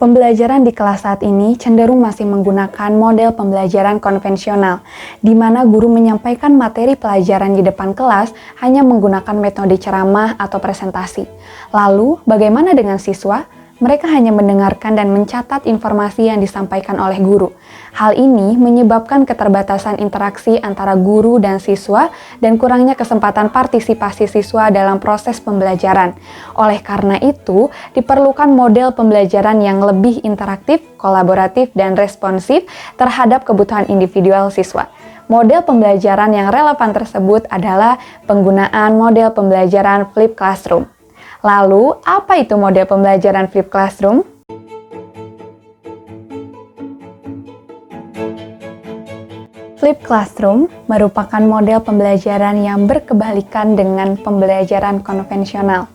Pembelajaran di kelas saat ini cenderung masih menggunakan model pembelajaran konvensional, di mana guru menyampaikan materi pelajaran di depan kelas hanya menggunakan metode ceramah atau presentasi. Lalu, bagaimana dengan siswa? Mereka hanya mendengarkan dan mencatat informasi yang disampaikan oleh guru. Hal ini menyebabkan keterbatasan interaksi antara guru dan siswa dan kurangnya kesempatan partisipasi siswa dalam proses pembelajaran. Oleh karena itu, diperlukan model pembelajaran yang lebih interaktif, kolaboratif, dan responsif terhadap kebutuhan individual siswa. Model pembelajaran yang relevan tersebut adalah penggunaan model pembelajaran Flipped Classroom. Lalu, apa itu model pembelajaran Flipped Classroom? Flipped Classroom merupakan model pembelajaran yang berkebalikan dengan pembelajaran konvensional.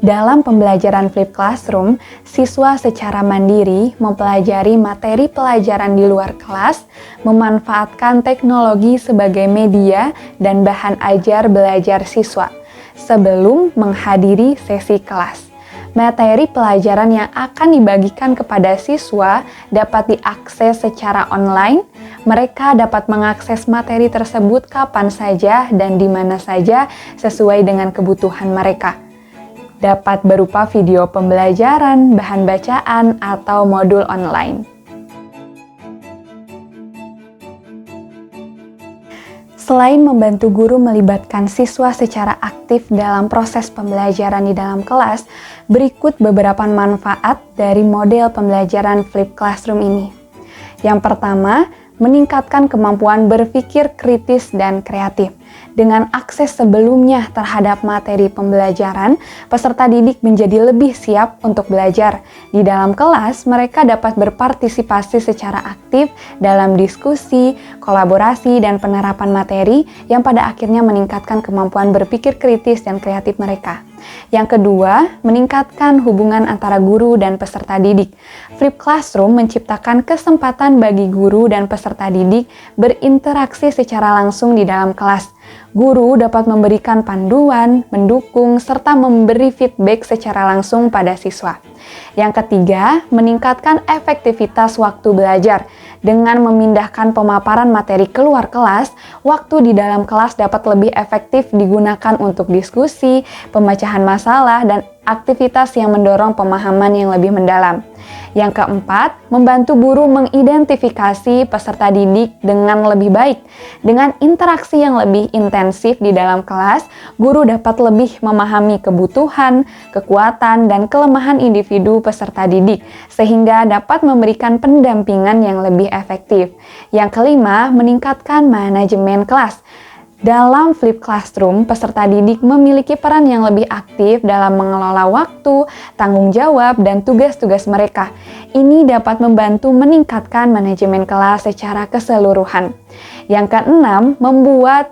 Dalam pembelajaran Flipped Classroom, siswa secara mandiri mempelajari materi pelajaran di luar kelas, memanfaatkan teknologi sebagai media dan bahan ajar belajar siswa sebelum menghadiri sesi kelas. Materi pelajaran yang akan dibagikan kepada siswa dapat diakses secara online. Mereka dapat mengakses materi tersebut kapan saja dan di mana saja sesuai dengan kebutuhan mereka. Dapat berupa video pembelajaran, bahan bacaan, atau modul online. Selain membantu guru melibatkan siswa secara aktif dalam proses pembelajaran di dalam kelas, berikut beberapa manfaat dari model pembelajaran Flipped Classroom ini. Yang pertama, meningkatkan kemampuan berpikir kritis dan kreatif. Dengan akses sebelumnya terhadap materi pembelajaran, peserta didik menjadi lebih siap untuk belajar. Di dalam kelas, mereka dapat berpartisipasi secara aktif dalam diskusi, kolaborasi, dan penerapan materi yang pada akhirnya meningkatkan kemampuan berpikir kritis dan kreatif mereka. Yang kedua, meningkatkan hubungan antara guru dan peserta didik. Flipped Classroom menciptakan kesempatan bagi guru dan peserta didik berinteraksi secara langsung di dalam kelas. Guru dapat memberikan panduan, mendukung, serta memberi feedback secara langsung pada siswa. Yang ketiga, meningkatkan efektivitas waktu belajar. Dengan memindahkan pemaparan materi keluar kelas, waktu di dalam kelas dapat lebih efektif digunakan untuk diskusi, pemecahan masalah, dan aktivitas yang mendorong pemahaman yang lebih mendalam. Yang keempat, membantu guru mengidentifikasi peserta didik dengan lebih baik. Dengan interaksi yang lebih intensif di dalam kelas, guru dapat lebih memahami kebutuhan, kekuatan, dan kelemahan individu peserta didik, sehingga dapat memberikan pendampingan yang lebih efektif. Yang kelima, meningkatkan manajemen kelas. Dalam Flipped Classroom, peserta didik memiliki peran yang lebih aktif dalam mengelola waktu, tanggung jawab, dan tugas-tugas mereka. Ini dapat membantu meningkatkan manajemen kelas secara keseluruhan. Yang keenam, membuat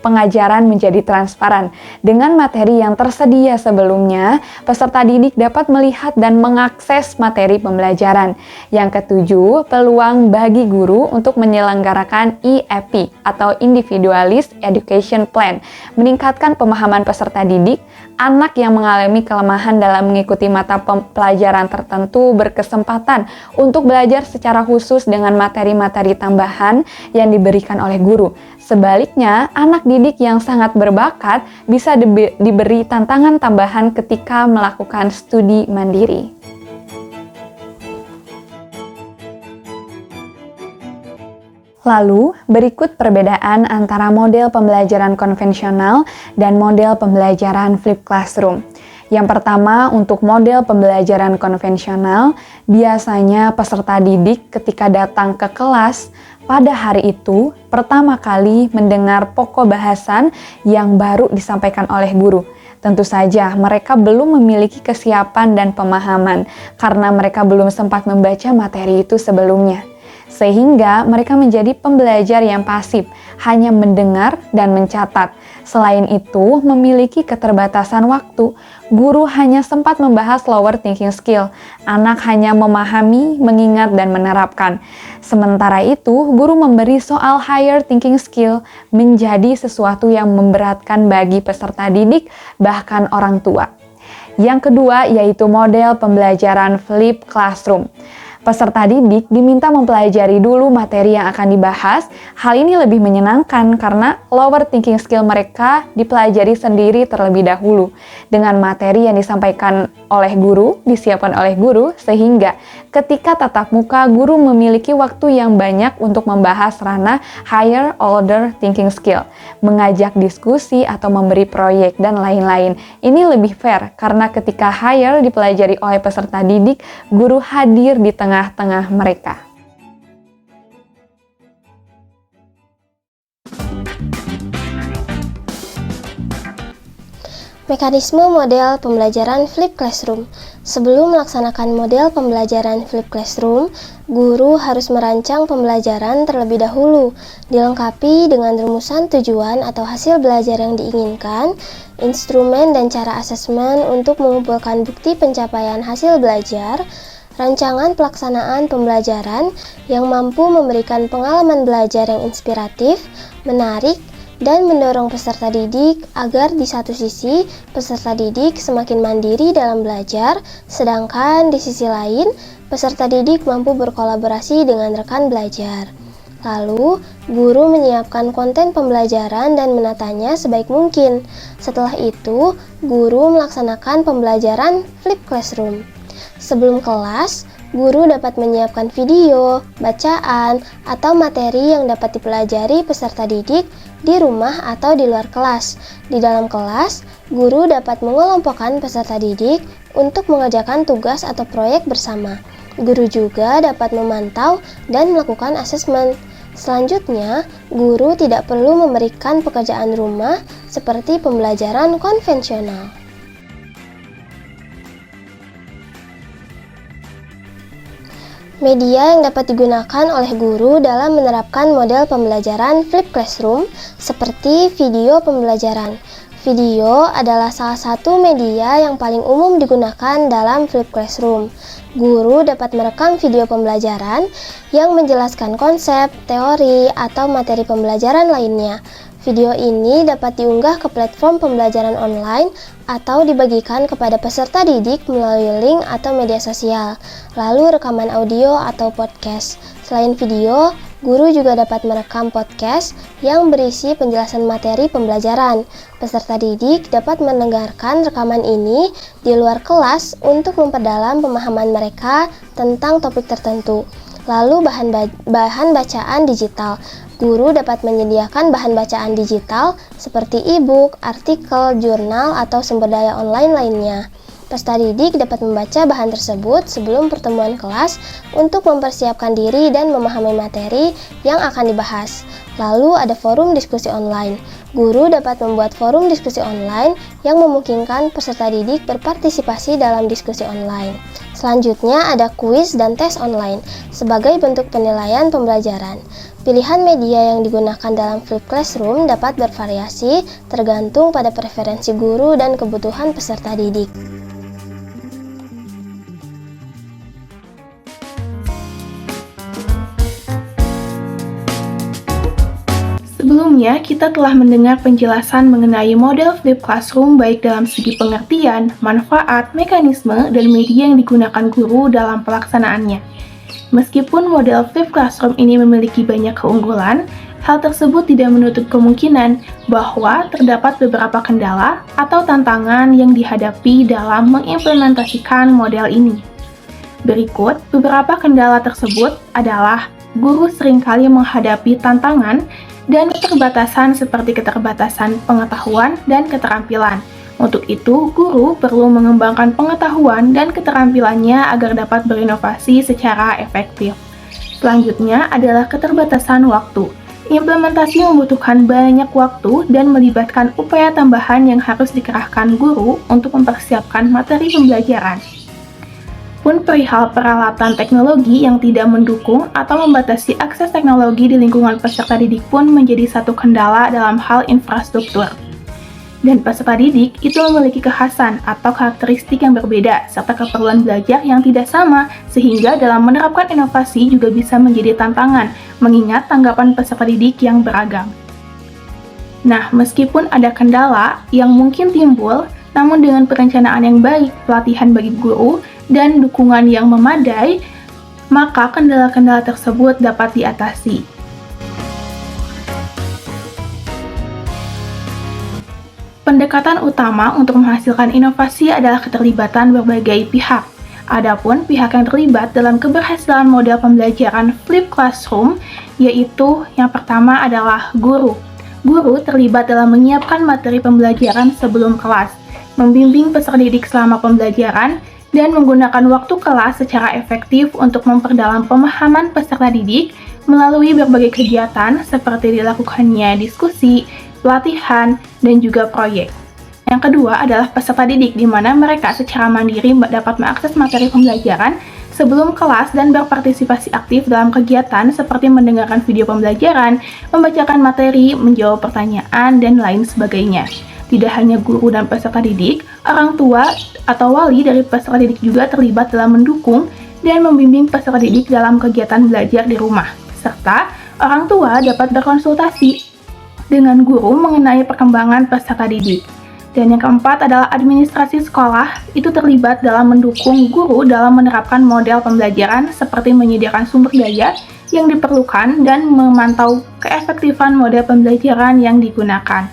pengajaran menjadi transparan. Dengan materi yang tersedia sebelumnya, peserta didik dapat melihat dan mengakses materi pembelajaran. Yang ketujuh, peluang bagi guru untuk menyelenggarakan IEP atau Individualized Education Plan, meningkatkan pemahaman peserta didik. Anak yang mengalami kelemahan dalam mengikuti mata pelajaran tertentu berkesempatan untuk belajar secara khusus dengan materi-materi tambahan yang diberikan oleh guru. Sebaliknya, anak didik yang sangat berbakat bisa diberi tantangan tambahan ketika melakukan studi mandiri. Lalu, berikut perbedaan antara model pembelajaran konvensional dan model pembelajaran Flipped Classroom. Yang pertama, untuk model pembelajaran konvensional, biasanya peserta didik ketika datang ke kelas pada hari itu pertama kali mendengar pokok bahasan yang baru disampaikan oleh guru. Tentu saja mereka belum memiliki kesiapan dan pemahaman karena mereka belum sempat membaca materi itu sebelumnya. Sehingga mereka menjadi pembelajar yang pasif, hanya mendengar dan mencatat. Selain itu, memiliki keterbatasan waktu. Guru hanya sempat membahas lower thinking skill. Anak hanya memahami, mengingat, dan menerapkan. Sementara itu, guru memberi soal higher thinking skill menjadi sesuatu yang memberatkan bagi peserta didik, bahkan orang tua. Yang kedua yaitu model pembelajaran flipped classroom. Peserta didik diminta mempelajari dulu materi yang akan dibahas. Hal ini lebih menyenangkan karena lower thinking skill mereka dipelajari sendiri terlebih dahulu dengan materi yang disampaikan oleh guru, disiapkan oleh guru, sehingga ketika tatap muka guru memiliki waktu yang banyak untuk membahas ranah higher order thinking skill, mengajak diskusi atau memberi proyek dan lain-lain. Ini lebih fair karena ketika higher dipelajari oleh peserta didik, guru hadir di tengah-tengah mereka. Mekanisme model pembelajaran flipped classroom. Sebelum melaksanakan model pembelajaran flipped classroom, guru harus merancang pembelajaran terlebih dahulu, dilengkapi dengan rumusan tujuan atau hasil belajar yang diinginkan, instrumen dan cara asesmen untuk mengumpulkan bukti pencapaian hasil belajar, rancangan pelaksanaan pembelajaran yang mampu memberikan pengalaman belajar yang inspiratif, menarik, dan mendorong peserta didik agar di satu sisi peserta didik semakin mandiri dalam belajar, sedangkan di sisi lain peserta didik mampu berkolaborasi dengan rekan belajar. Lalu, guru menyiapkan konten pembelajaran dan menatanya sebaik mungkin. Setelah itu, guru melaksanakan pembelajaran flipped classroom. Sebelum kelas, guru dapat menyiapkan video, bacaan, atau materi yang dapat dipelajari peserta didik di rumah atau di luar kelas. Di dalam kelas, guru dapat mengelompokkan peserta didik untuk mengerjakan tugas atau proyek bersama. Guru juga dapat memantau dan melakukan asesmen. Selanjutnya, guru tidak perlu memberikan pekerjaan rumah seperti pembelajaran konvensional. Media yang dapat digunakan oleh guru dalam menerapkan model pembelajaran flipped classroom seperti video pembelajaran. Video adalah salah satu media yang paling umum digunakan dalam flipped classroom. Guru dapat merekam video pembelajaran yang menjelaskan konsep, teori, atau materi pembelajaran lainnya. Video ini dapat diunggah ke platform pembelajaran online atau dibagikan kepada peserta didik melalui link atau media sosial, lalu rekaman audio atau podcast. Selain video, guru juga dapat merekam podcast yang berisi penjelasan materi pembelajaran. Peserta didik dapat mendengarkan rekaman ini di luar kelas untuk memperdalam pemahaman mereka tentang topik tertentu. Lalu bahan bacaan digital. Guru dapat menyediakan bahan bacaan digital seperti e-book, artikel, jurnal, atau sumber daya online lainnya. Peserta didik dapat membaca bahan tersebut sebelum pertemuan kelas untuk mempersiapkan diri dan memahami materi yang akan dibahas. Lalu ada forum diskusi online. Guru dapat membuat forum diskusi online yang memungkinkan peserta didik berpartisipasi dalam diskusi online. Selanjutnya ada kuis dan tes online sebagai bentuk penilaian pembelajaran. Pilihan media yang digunakan dalam flipped classroom dapat bervariasi tergantung pada preferensi guru dan kebutuhan peserta didik. Sebelumnya, kita telah mendengar penjelasan mengenai model flipped classroom baik dalam segi pengertian, manfaat, mekanisme, dan media yang digunakan guru dalam pelaksanaannya. Meskipun model flipped classroom ini memiliki banyak keunggulan, hal tersebut tidak menutup kemungkinan bahwa terdapat beberapa kendala atau tantangan yang dihadapi dalam mengimplementasikan model ini. Berikut beberapa kendala tersebut adalah guru seringkali menghadapi tantangan dan keterbatasan seperti keterbatasan pengetahuan dan keterampilan. Untuk itu, guru perlu mengembangkan pengetahuan dan keterampilannya agar dapat berinovasi secara efektif. Selanjutnya adalah keterbatasan waktu. Implementasi membutuhkan banyak waktu dan melibatkan upaya tambahan yang harus dikerahkan guru untuk mempersiapkan materi pembelajaran. Pun perihal peralatan teknologi yang tidak mendukung atau membatasi akses teknologi di lingkungan peserta didik pun menjadi satu kendala dalam hal infrastruktur. Dan peserta didik itu memiliki kekhasan atau karakteristik yang berbeda serta keperluan belajar yang tidak sama, sehingga dalam menerapkan inovasi juga bisa menjadi tantangan mengingat tanggapan peserta didik yang beragam. Nah, meskipun ada kendala yang mungkin timbul, Namun dengan perencanaan yang baik, pelatihan bagi guru, dan dukungan yang memadai, maka kendala-kendala tersebut dapat diatasi. Pendekatan utama untuk menghasilkan inovasi adalah keterlibatan berbagai pihak. Adapun pihak yang terlibat dalam keberhasilan model pembelajaran flipped classroom, yaitu yang pertama adalah guru. Guru terlibat dalam menyiapkan materi pembelajaran sebelum kelas, membimbing peserta didik selama pembelajaran, dan menggunakan waktu kelas secara efektif untuk memperdalam pemahaman peserta didik melalui berbagai kegiatan seperti dilakukannya diskusi, pelatihan, dan juga proyek. Yang kedua adalah peserta didik, di mana mereka secara mandiri dapat mengakses materi pembelajaran sebelum kelas dan berpartisipasi aktif dalam kegiatan seperti mendengarkan video pembelajaran, membacakan materi, menjawab pertanyaan, dan lain sebagainya. Tidak hanya guru dan peserta didik, orang tua atau wali dari peserta didik juga terlibat dalam mendukung dan membimbing peserta didik dalam kegiatan belajar di rumah. Serta orang tua dapat berkonsultasi dengan guru mengenai perkembangan peserta didik. Dan yang keempat adalah administrasi sekolah, itu terlibat dalam mendukung guru dalam menerapkan model pembelajaran seperti menyediakan sumber daya yang diperlukan dan memantau keefektifan model pembelajaran yang digunakan.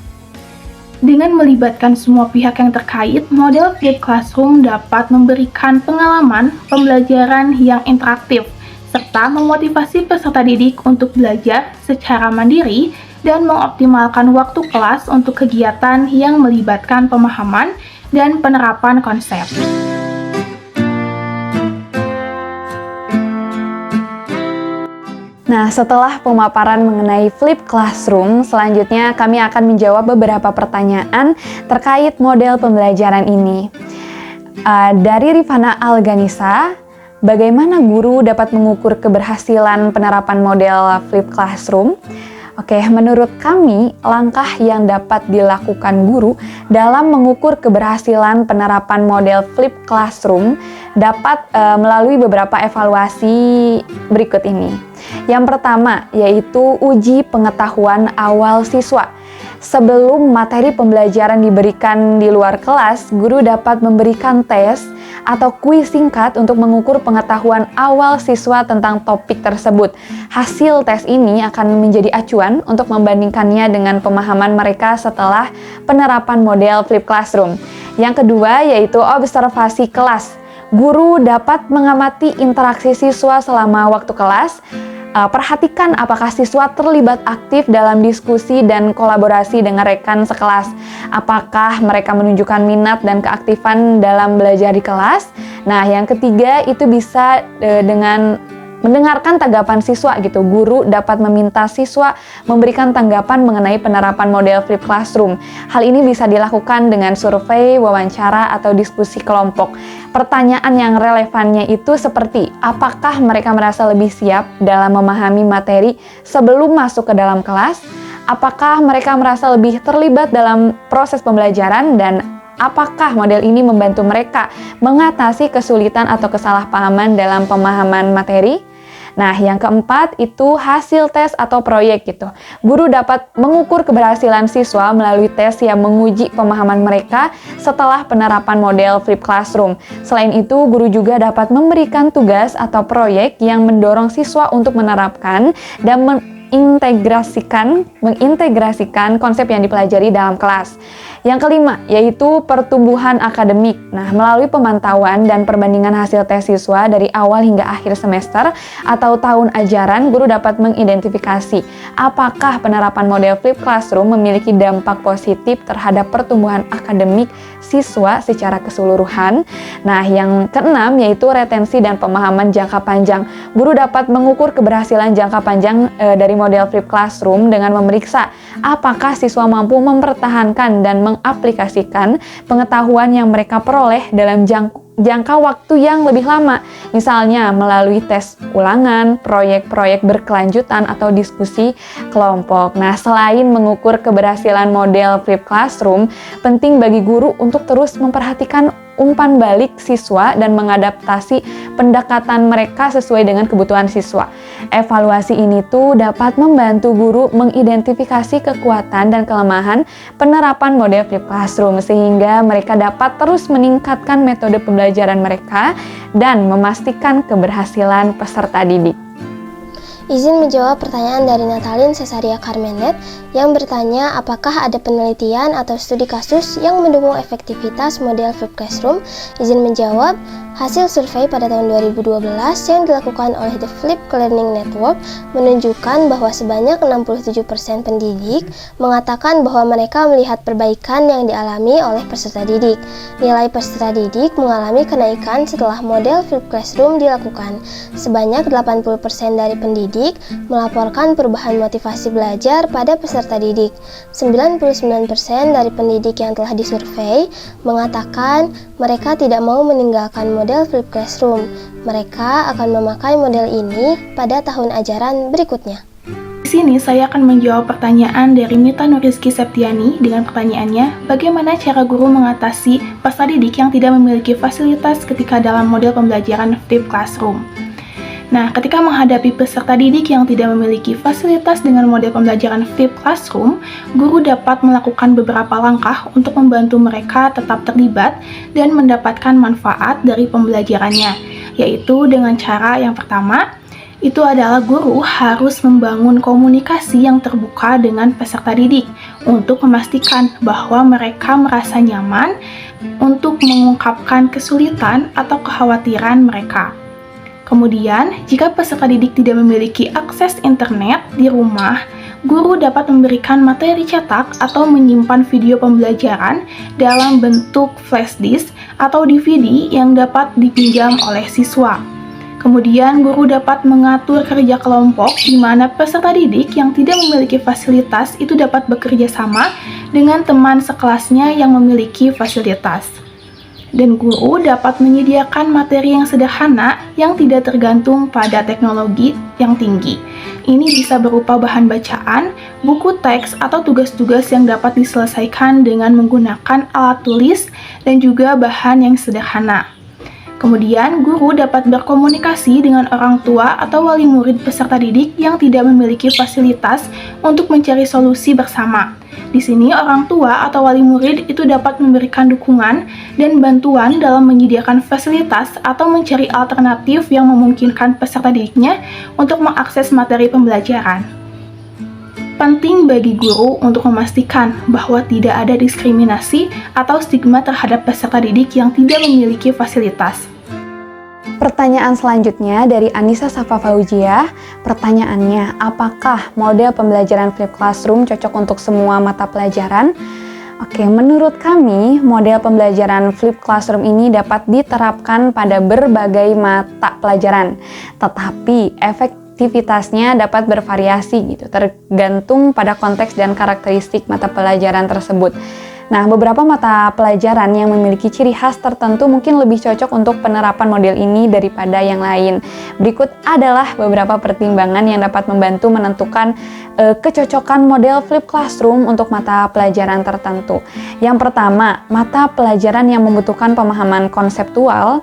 Dengan melibatkan semua pihak yang terkait, model flipped classroom dapat memberikan pengalaman pembelajaran yang interaktif, serta memotivasi peserta didik untuk belajar secara mandiri dan mengoptimalkan waktu kelas untuk kegiatan yang melibatkan pemahaman dan penerapan konsep. Nah, setelah pemaparan mengenai flipped classroom, selanjutnya kami akan menjawab beberapa pertanyaan terkait model pembelajaran ini. Dari Rifana Alganisa, bagaimana guru dapat mengukur keberhasilan penerapan model flipped classroom? Oke, menurut kami, langkah yang dapat dilakukan guru dalam mengukur keberhasilan penerapan model flipped classroom dapat melalui beberapa evaluasi berikut ini. Yang pertama, yaitu uji pengetahuan awal siswa. Sebelum materi pembelajaran diberikan di luar kelas, guru dapat memberikan tes atau kuis singkat untuk mengukur pengetahuan awal siswa tentang topik tersebut. Hasil tes ini akan menjadi acuan untuk membandingkannya dengan pemahaman mereka setelah penerapan model flipped classroom. Yang kedua, yaitu observasi kelas. Guru dapat mengamati interaksi siswa selama waktu kelas. Perhatikan apakah siswa terlibat aktif dalam diskusi dan kolaborasi dengan rekan sekelas. Apakah mereka menunjukkan minat dan keaktifan dalam belajar di kelas. Nah, yang ketiga itu bisa dengan mendengarkan tanggapan siswa gitu. Guru dapat meminta siswa memberikan tanggapan mengenai penerapan model flipped classroom. Hal ini bisa dilakukan dengan survei, wawancara, atau diskusi kelompok. Pertanyaan yang relevannya itu seperti, apakah mereka merasa lebih siap dalam memahami materi sebelum masuk ke dalam kelas? Apakah mereka merasa lebih terlibat dalam proses pembelajaran? Dan apakah model ini membantu mereka mengatasi kesulitan atau kesalahpahaman dalam pemahaman materi? Nah, yang keempat itu hasil tes atau proyek gitu. Guru dapat mengukur keberhasilan siswa melalui tes yang menguji pemahaman mereka setelah penerapan model flipped classroom. Selain itu, guru juga dapat memberikan tugas atau proyek yang mendorong siswa untuk menerapkan dan mengintegrasikan konsep yang dipelajari dalam kelas. Yang kelima, yaitu pertumbuhan akademik. Nah, melalui pemantauan dan perbandingan hasil tes siswa dari awal hingga akhir semester atau tahun ajaran, guru dapat mengidentifikasi apakah penerapan model flipped classroom memiliki dampak positif terhadap pertumbuhan akademik siswa secara keseluruhan. Nah, yang keenam, yaitu retensi dan pemahaman jangka panjang. Guru dapat mengukur keberhasilan jangka panjang dari model flipped classroom dengan memeriksa apakah siswa mampu mempertahankan dan mengaplikasikan pengetahuan yang mereka peroleh dalam jangka waktu yang lebih lama, misalnya melalui tes ulangan, proyek-proyek berkelanjutan, atau diskusi kelompok. Nah, selain mengukur keberhasilan model flipped classroom, penting bagi guru untuk terus memperhatikan umpan balik siswa dan mengadaptasi pendekatan mereka sesuai dengan kebutuhan siswa. Evaluasi ini tuh dapat membantu guru mengidentifikasi kekuatan dan kelemahan penerapan model flipped classroom sehingga mereka dapat terus meningkatkan metode pembelajaran mereka dan memastikan keberhasilan peserta didik. Izin menjawab pertanyaan dari Natalin Cesaria Carmenet yang bertanya apakah ada penelitian atau studi kasus yang mendukung efektivitas model flipped classroom. Izin menjawab, hasil survei pada tahun 2012 yang dilakukan oleh The Flipped Learning Network menunjukkan bahwa sebanyak 67% pendidik mengatakan bahwa mereka melihat perbaikan yang dialami oleh peserta didik. Nilai peserta didik mengalami kenaikan setelah model flipped classroom dilakukan. Sebanyak 80% dari pendidik melaporkan perubahan motivasi belajar pada peserta didik. 99% dari pendidik yang telah disurvei mengatakan mereka tidak mau meninggalkan model flipped classroom. Mereka akan memakai model ini pada tahun ajaran berikutnya. Di sini saya akan menjawab pertanyaan dari Mita Nuriski Septiani dengan pertanyaannya, bagaimana cara guru mengatasi peserta didik yang tidak memiliki fasilitas ketika dalam model pembelajaran flipped classroom? Nah, ketika menghadapi peserta didik yang tidak memiliki fasilitas dengan model pembelajaran flipped classroom, guru dapat melakukan beberapa langkah untuk membantu mereka tetap terlibat dan mendapatkan manfaat dari pembelajarannya, yaitu dengan cara yang pertama, itu adalah guru harus membangun komunikasi yang terbuka dengan peserta didik untuk memastikan bahwa mereka merasa nyaman untuk mengungkapkan kesulitan atau kekhawatiran mereka. Kemudian, jika peserta didik tidak memiliki akses internet di rumah, guru dapat memberikan materi cetak atau menyimpan video pembelajaran dalam bentuk flash disk atau DVD yang dapat dipinjam oleh siswa. Kemudian, guru dapat mengatur kerja kelompok di mana peserta didik yang tidak memiliki fasilitas itu dapat bekerja sama dengan teman sekelasnya yang memiliki fasilitas. Dan guru dapat menyediakan materi yang sederhana yang tidak tergantung pada teknologi yang tinggi. Ini bisa berupa bahan bacaan, buku teks, atau tugas-tugas yang dapat diselesaikan dengan menggunakan alat tulis dan juga bahan yang sederhana. Kemudian, guru dapat berkomunikasi dengan orang tua atau wali murid peserta didik yang tidak memiliki fasilitas untuk mencari solusi bersama. Di sini, orang tua atau wali murid itu dapat memberikan dukungan dan bantuan dalam menyediakan fasilitas atau mencari alternatif yang memungkinkan peserta didiknya untuk mengakses materi pembelajaran. Penting bagi guru untuk memastikan bahwa tidak ada diskriminasi atau stigma terhadap peserta didik yang tidak memiliki fasilitas. Pertanyaan selanjutnya dari Anissa Safa Fauziah. Pertanyaannya, apakah model pembelajaran flipped classroom cocok untuk semua mata pelajaran? Oke, menurut kami, model pembelajaran flipped classroom ini dapat diterapkan pada berbagai mata pelajaran. Tetapi efektivitasnya dapat bervariasi gitu, tergantung pada konteks dan karakteristik mata pelajaran tersebut. Nah, beberapa mata pelajaran yang memiliki ciri khas tertentu mungkin lebih cocok untuk penerapan model ini daripada yang lain. Berikut adalah beberapa pertimbangan yang dapat membantu menentukan kecocokan model flipped classroom untuk mata pelajaran tertentu. Yang pertama, mata pelajaran yang membutuhkan pemahaman konseptual.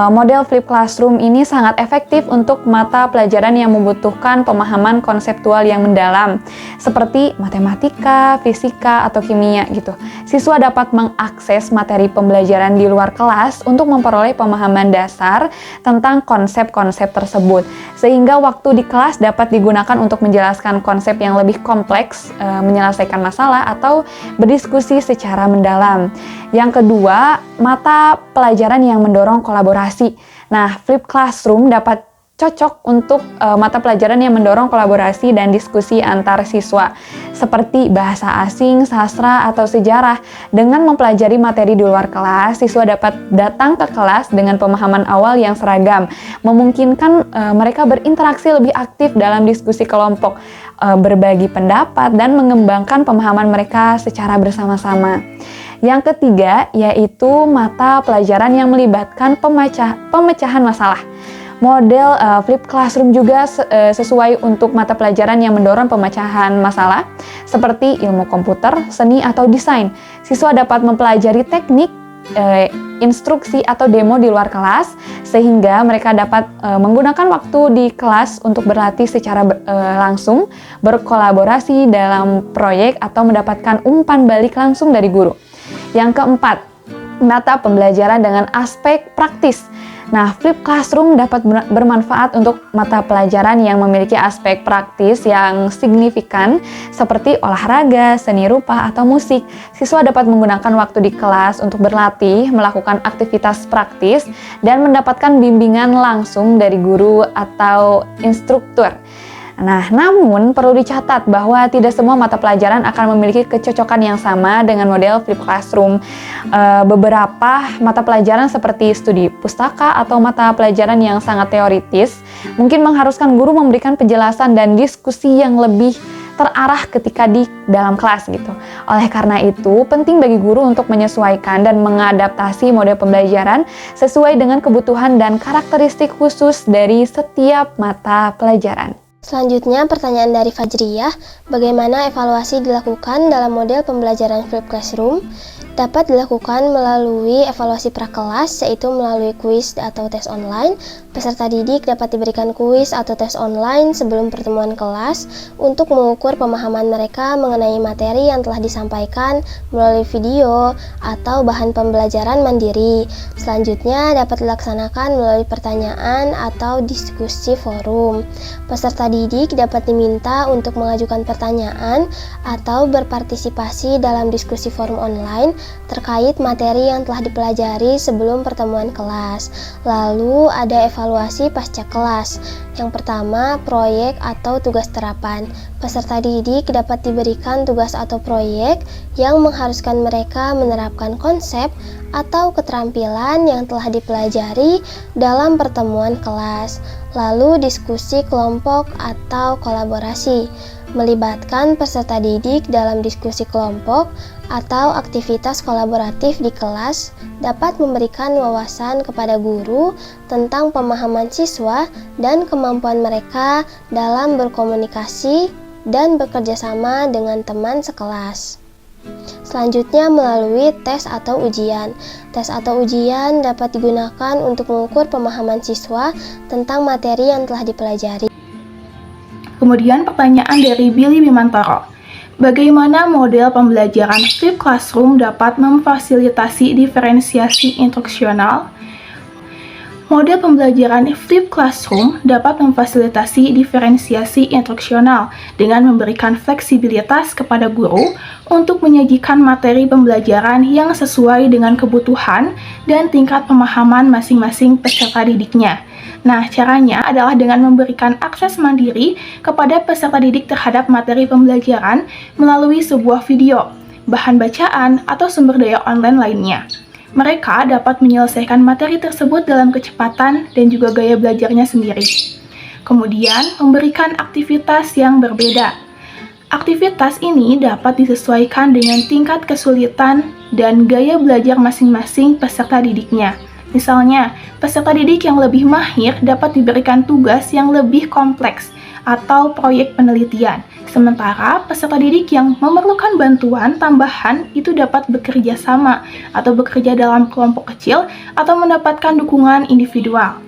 Model flipped classroom ini sangat efektif untuk mata pelajaran yang membutuhkan pemahaman konseptual yang mendalam, seperti matematika, fisika, atau kimia gitu. Siswa dapat mengakses materi pembelajaran di luar kelas untuk memperoleh pemahaman dasar tentang konsep-konsep tersebut, sehingga waktu di kelas dapat digunakan untuk menjelaskan konsep yang lebih kompleks, menyelesaikan masalah, atau berdiskusi secara mendalam. Yang kedua, mata pelajaran yang mendorong kolaborasi. Nah, flipped classroom dapat cocok untuk mata pelajaran yang mendorong kolaborasi dan diskusi antar siswa, seperti bahasa asing, sastra, atau sejarah. Dengan mempelajari materi di luar kelas, siswa dapat datang ke kelas dengan pemahaman awal yang seragam, memungkinkan mereka berinteraksi lebih aktif dalam diskusi kelompok, berbagi pendapat, dan mengembangkan pemahaman mereka secara bersama-sama. Yang ketiga yaitu mata pelajaran yang melibatkan pemecahan masalah. Model Flipped Classroom juga sesuai untuk mata pelajaran yang mendorong pemecahan masalah seperti ilmu komputer, seni, atau desain. Siswa dapat mempelajari teknik, instruksi, atau demo di luar kelas sehingga mereka dapat menggunakan waktu di kelas untuk berlatih secara langsung, berkolaborasi dalam proyek, atau mendapatkan umpan balik langsung dari guru. Yang keempat, mata pembelajaran dengan aspek praktis. Nah, Flipped Classroom dapat bermanfaat untuk mata pelajaran yang memiliki aspek praktis yang signifikan seperti olahraga, seni rupa, atau musik. Siswa dapat menggunakan waktu di kelas untuk berlatih, melakukan aktivitas praktis, dan mendapatkan bimbingan langsung dari guru atau instruktur. Nah, namun perlu dicatat bahwa tidak semua mata pelajaran akan memiliki kecocokan yang sama dengan model Flipped Classroom. Beberapa mata pelajaran seperti studi pustaka atau mata pelajaran yang sangat teoritis mungkin mengharuskan guru memberikan penjelasan dan diskusi yang lebih terarah ketika di dalam kelas gitu. Oleh karena itu, penting bagi guru untuk menyesuaikan dan mengadaptasi model pembelajaran sesuai dengan kebutuhan dan karakteristik khusus dari setiap mata pelajaran. Selanjutnya, pertanyaan dari Fajriyah, bagaimana evaluasi dilakukan dalam model pembelajaran Flipped Classroom? Dapat dilakukan melalui evaluasi prakelas, yaitu melalui kuis atau tes online. Peserta didik dapat diberikan kuis atau tes online sebelum pertemuan kelas untuk mengukur pemahaman mereka mengenai materi yang telah disampaikan melalui video atau bahan pembelajaran mandiri. Selanjutnya, dapat dilaksanakan melalui pertanyaan atau diskusi forum. Peserta didik dapat diminta untuk mengajukan pertanyaan atau berpartisipasi dalam diskusi forum online terkait materi yang telah dipelajari sebelum pertemuan kelas. Lalu ada evaluasi pasca kelas. Yang pertama, proyek atau tugas terapan. Peserta didik dapat diberikan tugas atau proyek yang mengharuskan mereka menerapkan konsep atau keterampilan yang telah dipelajari dalam pertemuan kelas. Lalu diskusi kelompok atau kolaborasi, melibatkan peserta didik dalam diskusi kelompok atau aktivitas kolaboratif di kelas dapat memberikan wawasan kepada guru tentang pemahaman siswa dan kemampuan mereka dalam berkomunikasi dan bekerja sama dengan teman sekelas. Selanjutnya, melalui tes atau ujian. Tes atau ujian dapat digunakan untuk mengukur pemahaman siswa tentang materi yang telah dipelajari. Kemudian pertanyaan dari Billy Bimantoro. Bagaimana model pembelajaran Flipped Classroom dapat memfasilitasi diferensiasi instruksional? Model pembelajaran Flipped Classroom dapat memfasilitasi diferensiasi instruksional dengan memberikan fleksibilitas kepada guru untuk menyajikan materi pembelajaran yang sesuai dengan kebutuhan dan tingkat pemahaman masing-masing peserta didiknya. Nah, caranya adalah dengan memberikan akses mandiri kepada peserta didik terhadap materi pembelajaran melalui sebuah video, bahan bacaan, atau sumber daya online lainnya. Mereka dapat menyelesaikan materi tersebut dalam kecepatan dan juga gaya belajarnya sendiri. Kemudian, memberikan aktivitas yang berbeda. Aktivitas ini dapat disesuaikan dengan tingkat kesulitan dan gaya belajar masing-masing peserta didiknya. Misalnya, peserta didik yang lebih mahir dapat diberikan tugas yang lebih kompleks atau proyek penelitian. Sementara peserta didik yang memerlukan bantuan tambahan itu dapat bekerja sama atau bekerja dalam kelompok kecil atau mendapatkan dukungan individual.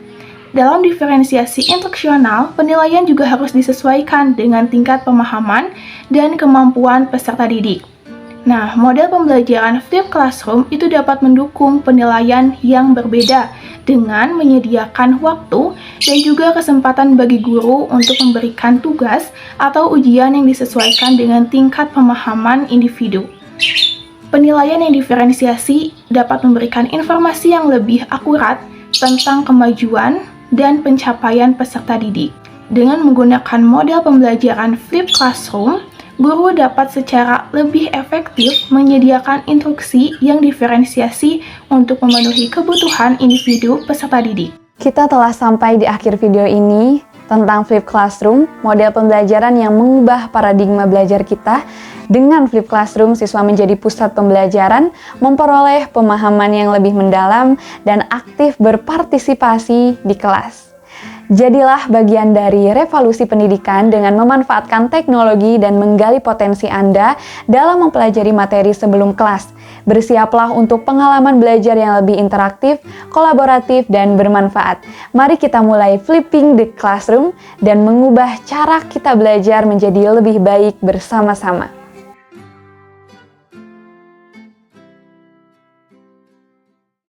Dalam diferensiasi instruksional, penilaian juga harus disesuaikan dengan tingkat pemahaman dan kemampuan peserta didik. Nah, model pembelajaran Flipped Classroom itu dapat mendukung penilaian yang berbeda dengan menyediakan waktu dan juga kesempatan bagi guru untuk memberikan tugas atau ujian yang disesuaikan dengan tingkat pemahaman individu. Penilaian yang diferensiasi dapat memberikan informasi yang lebih akurat tentang kemajuan dan pencapaian peserta didik. Dengan menggunakan model pembelajaran Flipped Classroom, guru dapat secara lebih efektif menyediakan instruksi yang diferensiasi untuk memenuhi kebutuhan individu peserta didik. Kita telah sampai di akhir video ini. tentang Flip Classroom, model pembelajaran yang mengubah paradigma belajar kita. Dengan Flip Classroom, siswa menjadi pusat pembelajaran, memperoleh pemahaman yang lebih mendalam, dan aktif berpartisipasi di kelas. Jadilah bagian dari revolusi pendidikan dengan memanfaatkan teknologi dan menggali potensi Anda dalam mempelajari materi sebelum kelas. Bersiaplah untuk pengalaman belajar yang lebih interaktif, kolaboratif, dan bermanfaat. Mari kita mulai flipping the classroom dan mengubah cara kita belajar menjadi lebih baik bersama-sama.